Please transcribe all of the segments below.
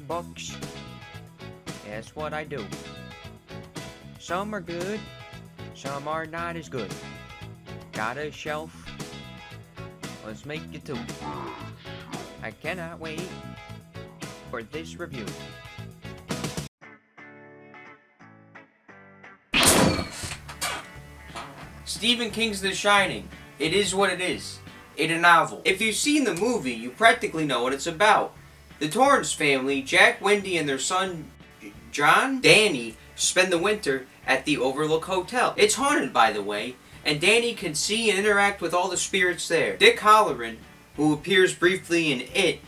books. That's what I do. Some are good, some are not as good. Got a shelf? Let's make it two. I cannot wait for this review. Stephen King's The Shining. It is what it is. It's a novel. If you've seen the movie, you practically know what it's about. The Torrance family, Jack, Wendy, and their son, Danny, spend the winter at the Overlook Hotel. It's haunted, by the way, and Danny can see and interact with all the spirits there. Dick Halloran, who appears briefly in It,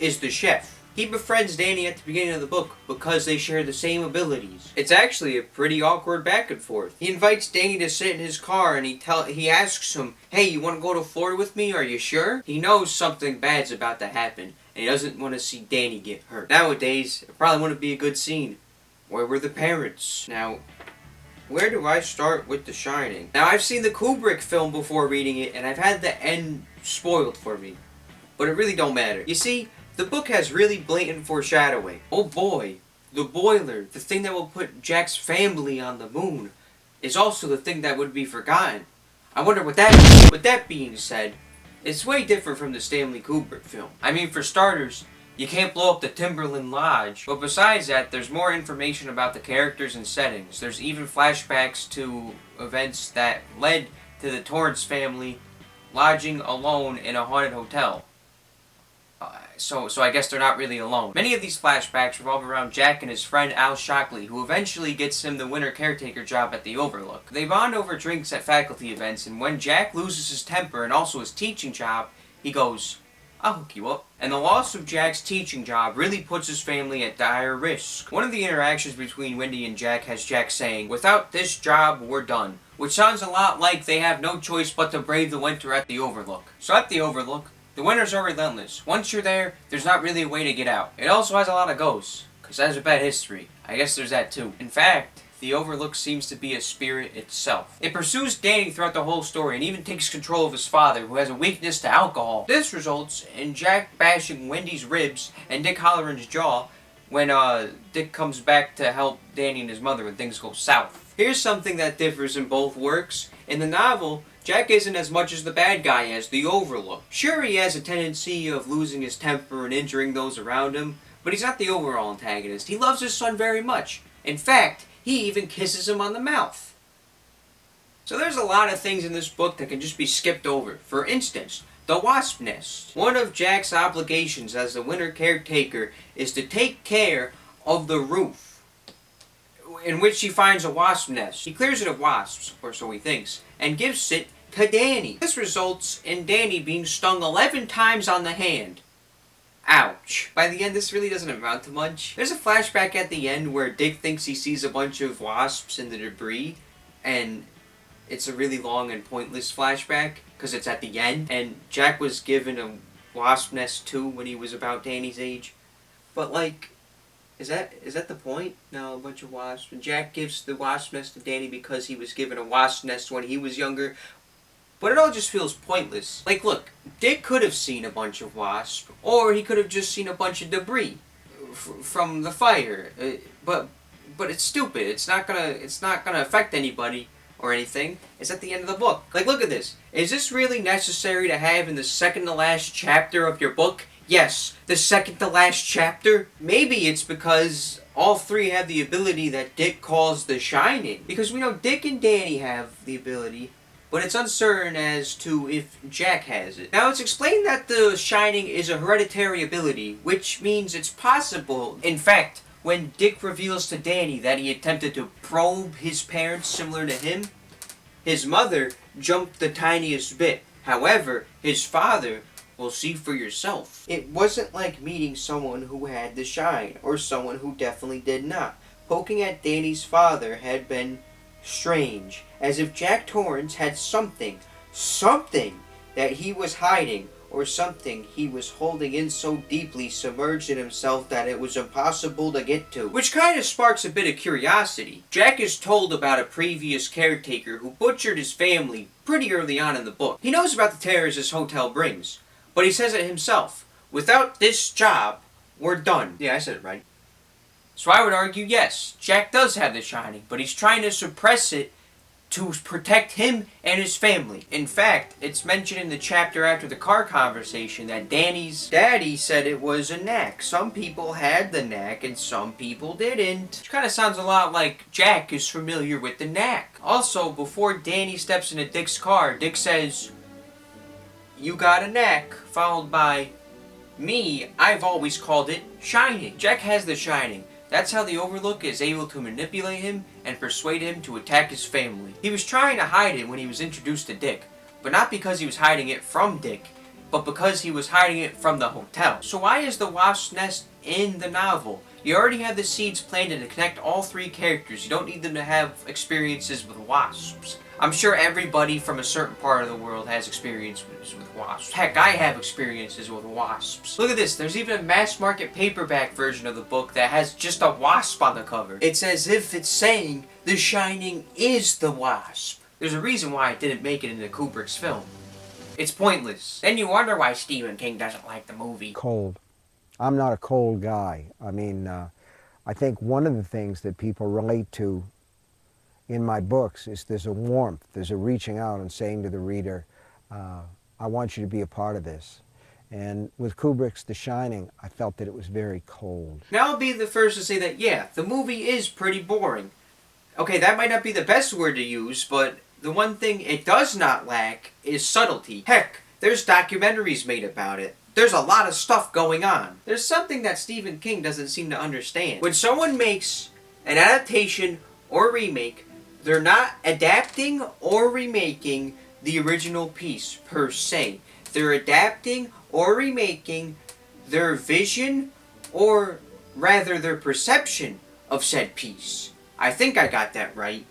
is the chef. He befriends Danny at the beginning of the book because they share the same abilities. It's actually a pretty awkward back and forth. He invites Danny to sit in his car and he asks him, "Hey, you want to go to Florida with me? Are you sure?" He knows something bad's about to happen and he doesn't want to see Danny get hurt. Nowadays, it probably wouldn't be a good scene. Where were the parents? Now, where do I start with The Shining? Now, I've seen the Kubrick film before reading it and I've had the end spoiled for me. But it really don't matter. You see, the book has really blatant foreshadowing. Oh boy, the boiler, the thing that will put Jack's family on the moon, is also the thing that would be forgotten. I wonder what that is. With that being said, it's way different from the Stanley Kubrick film. I mean, for starters, you can't blow up the Timberland Lodge. But besides that, there's more information about the characters and settings. There's even flashbacks to events that led to the Torrance family lodging alone in a haunted hotel. So I guess they're not really alone. Many of these flashbacks revolve around Jack and his friend Al Shockley, who eventually gets him the winter caretaker job at the Overlook. They bond over drinks at faculty events, and when Jack loses his temper and also his teaching job, he goes, "I'll hook you up." And the loss of Jack's teaching job really puts his family at dire risk. One of the interactions between Wendy and Jack has Jack saying, "Without this job, we're done." Which sounds a lot like they have no choice but to brave the winter at the Overlook. So at the Overlook, the winters are relentless. Once you're there, there's not really a way to get out. It also has a lot of ghosts, because it has a bad history. I guess there's that too. In fact, the Overlook seems to be a spirit itself. It pursues Danny throughout the whole story and even takes control of his father, who has a weakness to alcohol. This results in Jack bashing Wendy's ribs and Dick Halloran's jaw when Dick comes back to help Danny and his mother when things go south. Here's something that differs in both works. In the novel, Jack isn't as much as the bad guy as the Overlook. Sure, he has a tendency of losing his temper and injuring those around him, but he's not the overall antagonist. He loves his son very much. In fact, he even kisses him on the mouth. So there's a lot of things in this book that can just be skipped over. For instance, the wasp nest. One of Jack's obligations as the winter caretaker is to take care of the roof, in which he finds a wasp nest. He clears it of wasps, or so he thinks, and gives it to Danny. This results in Danny being stung 11 times on the hand. Ouch. By the end, this really doesn't amount to much. There's a flashback at the end where Dick thinks he sees a bunch of wasps in the debris, and it's a really long and pointless flashback, because it's at the end, and Jack was given a wasp nest too when he was about Danny's age. But like, is that the point? No, a bunch of wasps. And Jack gives the wasp nest to Danny because he was given a wasp nest when he was younger. But it all just feels pointless. Like, look, Dick could have seen a bunch of wasps, or he could have just seen a bunch of debris from the fire. But it's stupid. It's not gonna affect anybody or anything. It's at the end of the book. Like, look at this. Is this really necessary to have in the second to last chapter of your book? Yes, the second to last chapter. Maybe it's because all three have the ability that Dick calls the Shining. Because we know Dick and Danny have the ability, but it's uncertain as to if Jack has it. Now, it's explained that the Shining is a hereditary ability, which means it's possible. In fact, when Dick reveals to Danny that he attempted to probe his parents similar to him, his mother jumped the tiniest bit. However, his father, well, see for yourself. It wasn't like meeting someone who had the shine, or someone who definitely did not. Poking at Danny's father had been strange, as if Jack Torrance had something that he was hiding, or something he was holding in so deeply submerged in himself that it was impossible to get to. Which kind of sparks a bit of curiosity. Jack is told about a previous caretaker who butchered his family pretty early on in the book. He knows about the terrors this hotel brings, but he says it himself. Without this job, we're done. Yeah, I said it right. So I would argue, yes, Jack does have the Shining, but he's trying to suppress it to protect him and his family. In fact, it's mentioned in the chapter after the car conversation that Danny's daddy said it was a knack. Some people had the knack and some people didn't. Which kind of sounds a lot like Jack is familiar with the knack. Also, before Danny steps into Dick's car, Dick says, "You got a knack," followed by, "Me, I've always called it Shining." Jack has the Shining. That's how the Overlook is able to manipulate him and persuade him to attack his family. He was trying to hide it when he was introduced to Dick, but not because he was hiding it from Dick, but because he was hiding it from the hotel. So why is the wasp's nest in the novel? You already have the seeds planted to connect all three characters. You don't need them to have experiences with wasps. I'm sure everybody from a certain part of the world has experiences with wasps. Heck, I have experiences with wasps. Look at this, there's even a mass market paperback version of the book that has just a wasp on the cover. It's as if it's saying, The Shining is the wasp. There's a reason why it didn't make it into Kubrick's film. It's pointless. Then you wonder why Stephen King doesn't like the movie. Cold. I'm not a cold guy. I mean, I think one of the things that people relate to in my books is there's a warmth, there's a reaching out and saying to the reader, I want you to be a part of this. And with Kubrick's The Shining, I felt that it was very cold. Now I'll be the first to say that, yeah, the movie is pretty boring. Okay, that might not be the best word to use, but the one thing it does not lack is subtlety. Heck, there's documentaries made about it. There's a lot of stuff going on. There's something that Stephen King doesn't seem to understand. When someone makes an adaptation or remake, they're not adapting or remaking the original piece, per se. They're adapting or remaking their vision, or rather their perception of said piece. I think I got that right.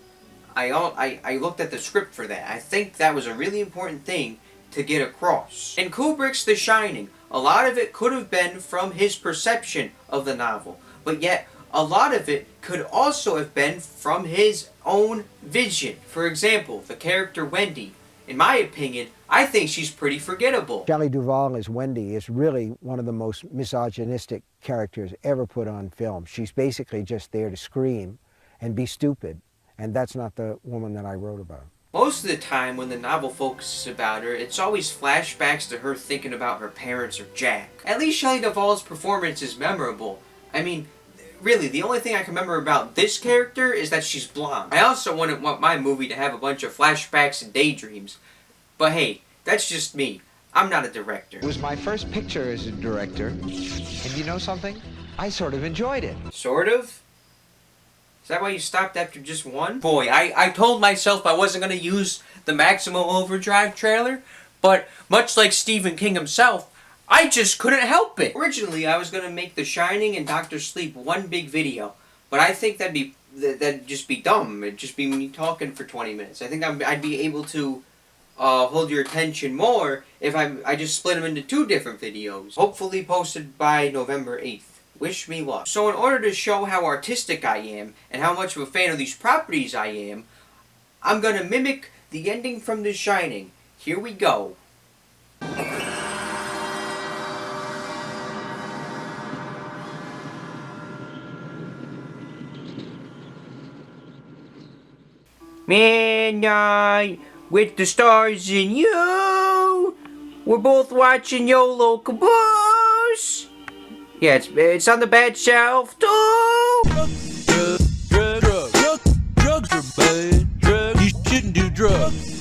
I looked at the script for that. I think that was a really important thing to get across. In Kubrick's The Shining, a lot of it could have been from his perception of the novel, but yet a lot of it could also have been from his own vision. For example, the character Wendy. In my opinion, I think she's pretty forgettable. Shelley Duvall as Wendy is really one of the most misogynistic characters ever put on film. She's basically just there to scream and be stupid, and that's not the woman that I wrote about. Most of the time when the novel focuses about her, it's always flashbacks to her thinking about her parents or Jack. At least Shelley Duvall's performance is memorable. I mean, really, the only thing I can remember about this character is that she's blonde. I also wouldn't want my movie to have a bunch of flashbacks and daydreams. But hey, that's just me. I'm not a director. It was my first picture as a director, and you know something? I sort of enjoyed it. Sort of? Is that why you stopped after just one? Boy, I told myself I wasn't going to use the Maximum Overdrive trailer, but much like Stephen King himself, I just couldn't help it. Originally, I was going to make The Shining and Dr. Sleep one big video, but I think that'd just be dumb. It'd just be me talking for 20 minutes. I think I'd be able to hold your attention more if I just split them into two different videos, hopefully posted by November 8th. Wish me luck. So in order to show how artistic I am and how much of a fan of these properties I am, I'm going to mimic the ending from The Shining. Here we go. Midnight with the stars and you. We're both watching Yolo, Kaboose. Yeah, it's on the bad shelf too. Drugs are bad. You shouldn't do drugs.